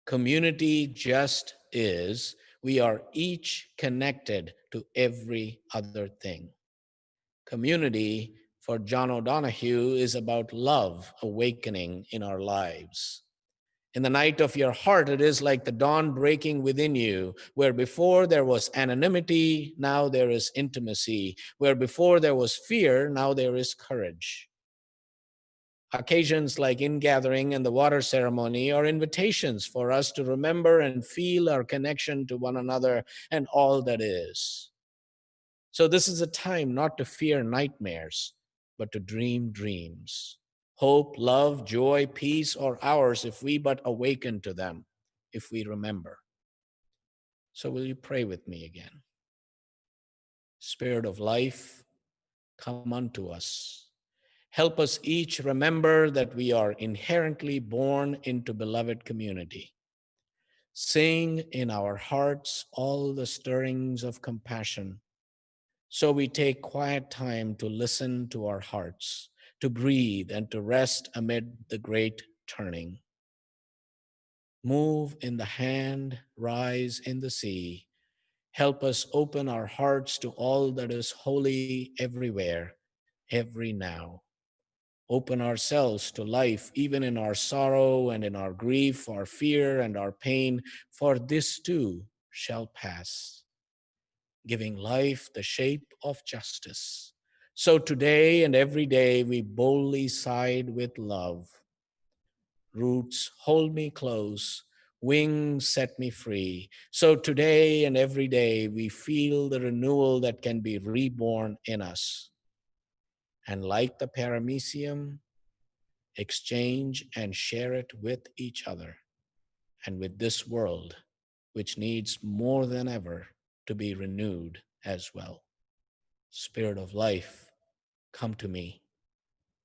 Community just is. We are each connected to every other thing. Community, for John O'Donohue, is about love awakening in our lives. In the night of your heart, it is like the dawn breaking within you, where before there was anonymity, now there is intimacy. Where before there was fear, now there is courage. Occasions like Ingathering and the water ceremony are invitations for us to remember and feel our connection to one another and all that is. So this is a time not to fear nightmares, but to dream dreams. Hope, love, joy, peace are ours if we but awaken to them, if we remember. So will you pray with me again? Spirit of life, come unto us. Help us each remember that we are inherently born into beloved community. Sing in our hearts all the stirrings of compassion. So we take quiet time to listen to our hearts, to breathe and to rest amid the great turning. Move in the hand, rise in the sea. Help us open our hearts to all that is holy everywhere, every now. Open ourselves to life, even in our sorrow and in our grief, our fear and our pain, for this too shall pass, giving life the shape of justice. So today and every day we boldly side with love. Roots hold me close, wings set me free. So today and every day we feel the renewal that can be reborn in us. And like the paramecium, exchange and share it with each other and with this world, which needs more than ever to be renewed as well. Spirit of life, come to me,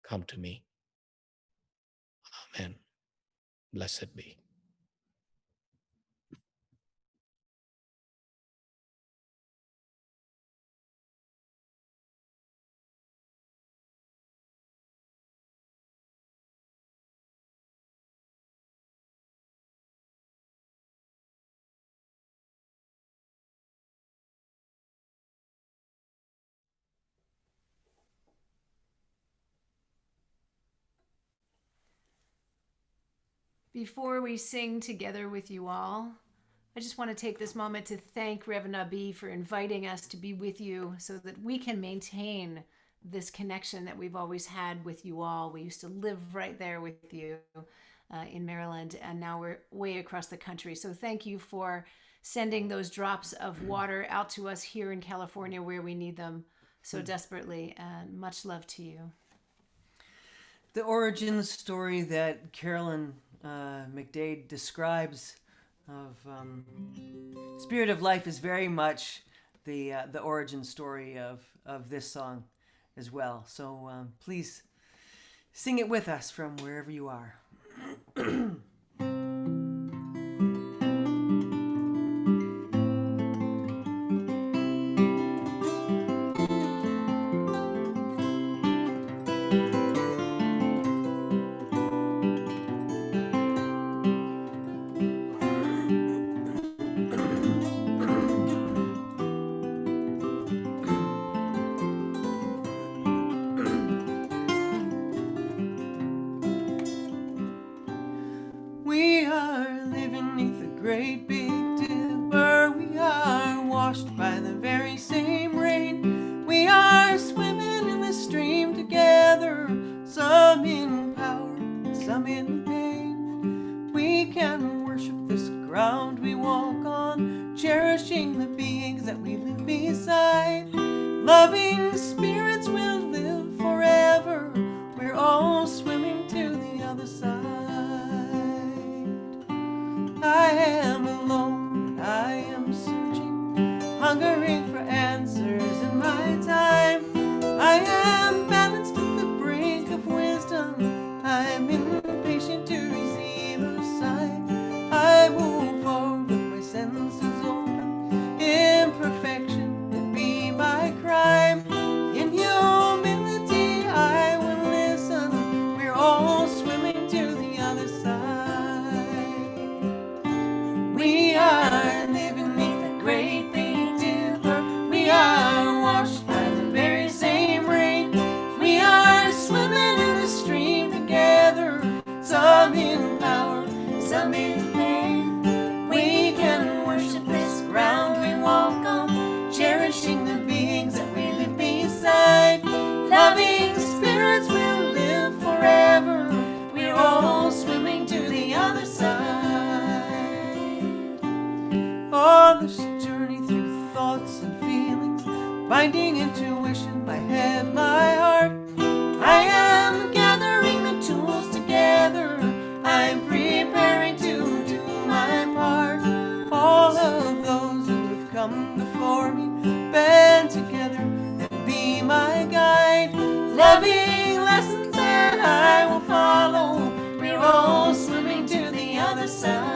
come to me. Amen. Blessed be. Before we sing together with you all, I just want to take this moment to thank Reverend Abhi for inviting us to be with you so that we can maintain this connection that we've always had with you all. We used to live right there with you in Maryland, and now we're way across the country. So thank you for sending those drops of water out to us here in California where we need them so desperately, and much love to you. The origin story that Carolyn McDade describes of Spirit of Life is very much the origin story of this song as well. So please sing it with us from wherever you are. great big dipper. We are washed by the very same rain. We are swimming in the stream together, some in power and some in pain. We can worship this ground we walk on, cherishing the beings that we live beside. Loving spirits will live forever. We're all swimming to the other side. I am alone, I am searching, hungering for answers in my time. I am balanced at the brink of wisdom. I'm impatient to receive a sign. I move forward with my senses open. Imperfection would be my crime. In humility I will listen. We're all swimming to the other side. We are living beneath the great big dipper. We are washed by the very same rain. We are swimming in the stream together, some in power, some in pain. We can worship this ground we walk on, cherishing the beings that we live beside. Loving spirits will live forever. We're all swimming to the other side. On this journey through thoughts and feelings, finding intuition, my head, my heart, I am gathering the tools together. I'm preparing to do my part. All of those who have come before me, band together and be my guide. Loving lessons that I will follow. We're all swimming to the other side.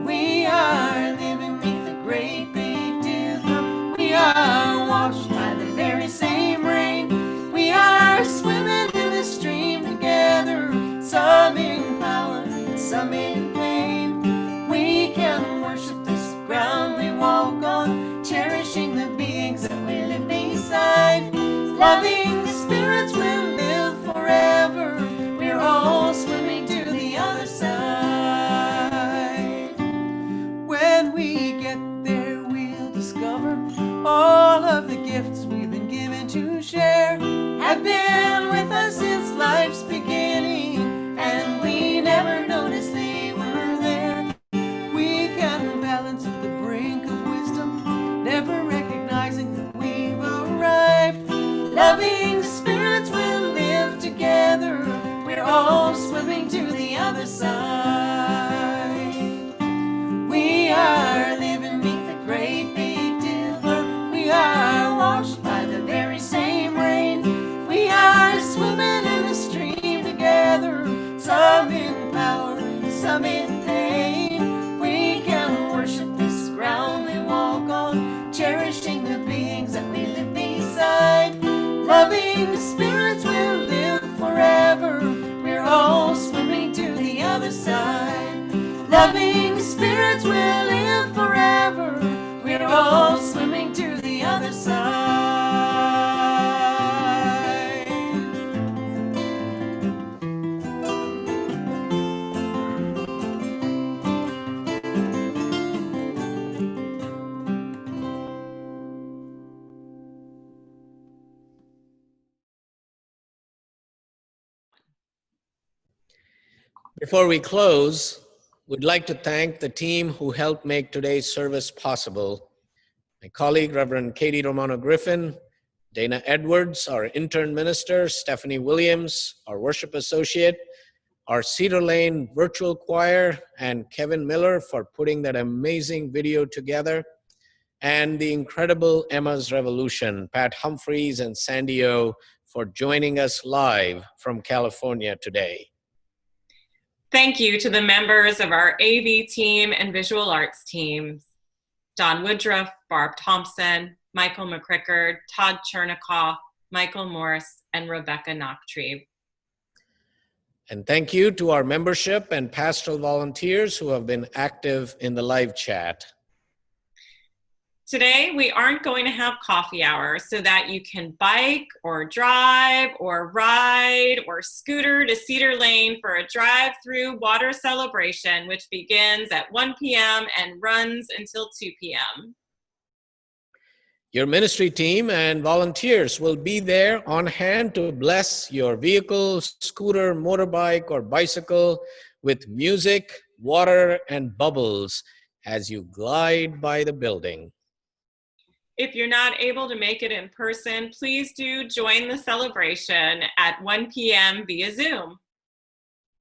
We are living beneath the great big dipper. We are washed by the very same rain. We are swimming in the stream together, some in power, some in pain. We can worship this ground we walk on, cherishing the beings that we live beside. Loving spirits will live forever. We're all swimming to the other side. When we get there, we'll discover all of the gifts we've been given to share have been with us since life's beginning, and we never noticed they were there. We can balance at the brink of wisdom, never recognizing that we've arrived. Loving spirits will live together. We're all swimming to the other side. We are living beneath the great big dipper. We are washed by the very same rain. We are swimming in the stream together, some in power, some in pain. We can worship this ground we walk on, cherishing the beings that we live beside. Loving spirits will live forever. We're all swimming to the other side. Loving spirits will live forever. We're all swimming to the other side. Before we close, we'd like to thank the team who helped make today's service possible. My colleague, Reverend Katie Romano Griffin, Dayna Edwards, our intern minister, Stephanie Williams, our worship associate, our Cedar Lane virtual choir, and Kevin Miller for putting that amazing video together, and the incredible Emma's Revolution, Pat Humphreys and Sandy O, for joining us live from California today. Thank you to the members of our AV team and visual arts teams, Don Woodruff, Barb Thompson, Michael McCrickard, Todd Chernikoff, Michael Morris, and Rebecca Knocktree. And thank you to our membership and pastoral volunteers who have been active in the live chat. Today, we aren't going to have coffee hour so that you can bike or drive or ride or scooter to Cedar Lane for a drive-through water celebration, which begins at 1 p.m. and runs until 2 p.m. Your ministry team and volunteers will be there on hand to bless your vehicle, scooter, motorbike, or bicycle with music, water, and bubbles as you glide by the building. If you're not able to make it in person, please do join the celebration at 1 p.m. via Zoom.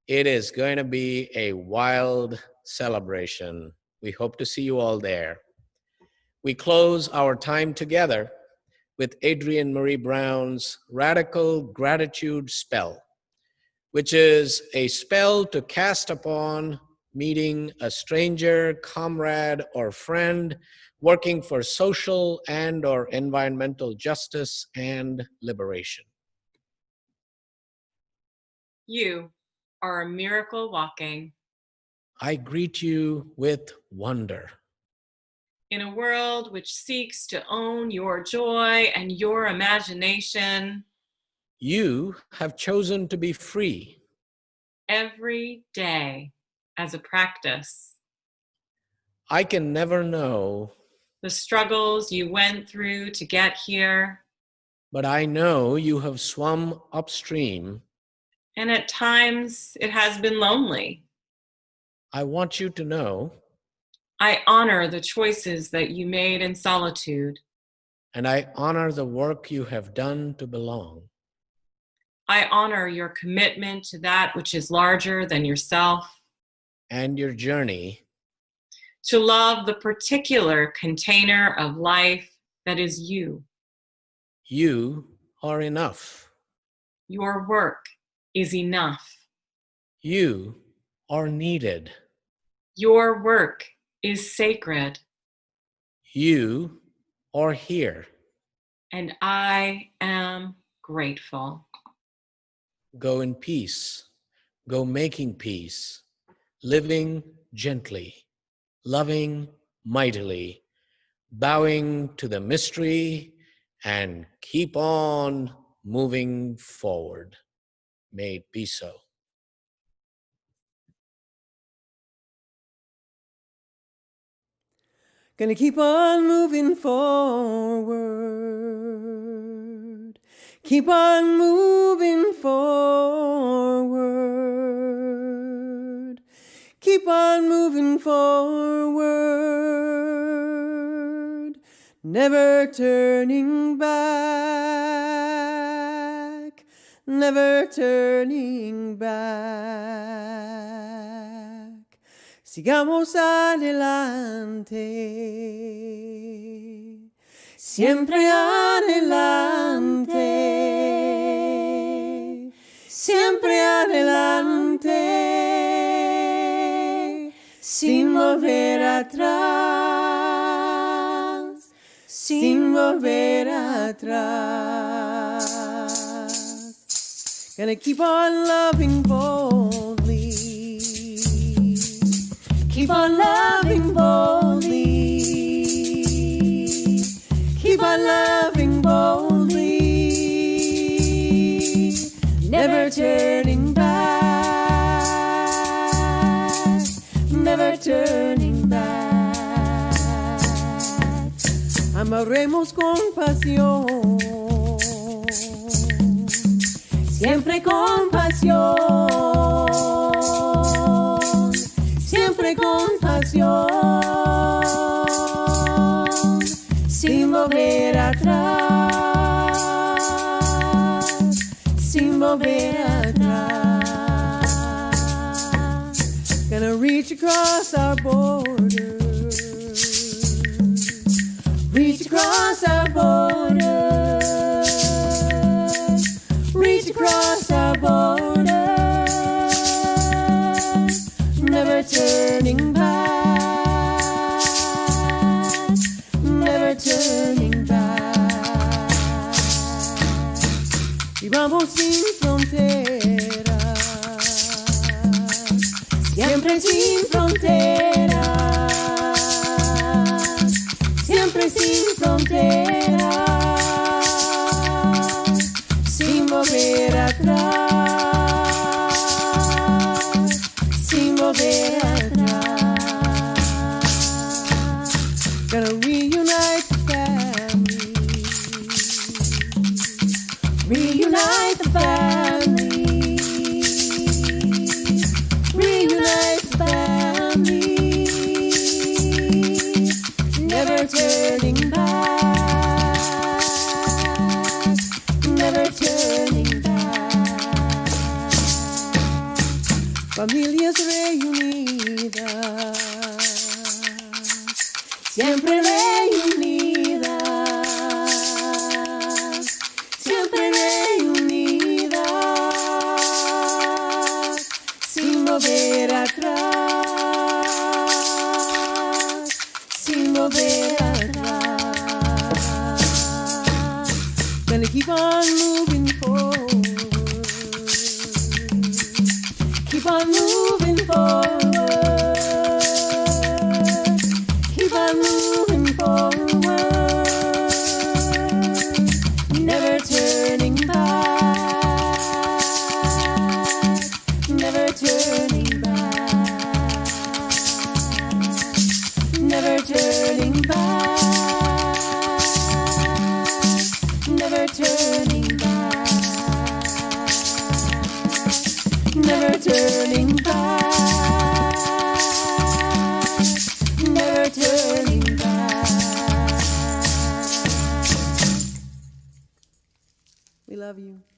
It is going to be a wild celebration. We hope to see you all there. We close our time together with Adrienne Marie Brown's Radical Gratitude Spell, which is a spell to cast upon meeting a stranger, comrade, or friend working for social and or environmental justice and liberation. You are a miracle walking. I greet you with wonder. In a world which seeks to own your joy and your imagination, you have chosen to be free. Every day as a practice. I can never know the struggles you went through to get here, but I know you have swum upstream. And at times it has been lonely. I want you to know I honor the choices that you made in solitude. And I honor the work you have done to belong. I honor your commitment to that which is larger than yourself. And your journey to love the particular container of life that is you. You are enough. Your work is enough. You are needed. Your work is sacred. You are here. And I am grateful. Go in peace. Go making peace. Living gently. Loving mightily. Bowing to the mystery and keep on moving forward. May it be so. Gonna keep on moving forward. Keep on moving forward. Keep on moving forward. Never turning back. Never turning back. Sigamos adelante, siempre adelante, siempre adelante, sin volver atrás, sin volver atrás. Gonna keep on loving boldly. Keep on loving boldly. Keep on loving boldly. Never turning back. Never turning back. Amaremos con pasión. Siempre con pasión. Siempre con pasión, sin volver atrás, sin volver atrás. Gonna reach across our borders, reach across our borders, reach across our borders. Never turning back, never turning back. Y vamos sin fronteras, siempre sin fronteras, siempre sin fronteras, sin volver atrás, sin volver atrás. Gonna reunite the family, reunite the family, reunite the family, never turning back, never turning back. Familias reunidas, siempre reunidas, siempre reunidas, sin volver atrás, sin volver atrás. Gonna keep on moving forward, keep on moving forward, keep on moving forward, never turning back, never turning back, never turning back, never turning back, never turning back, never turning back. We love you.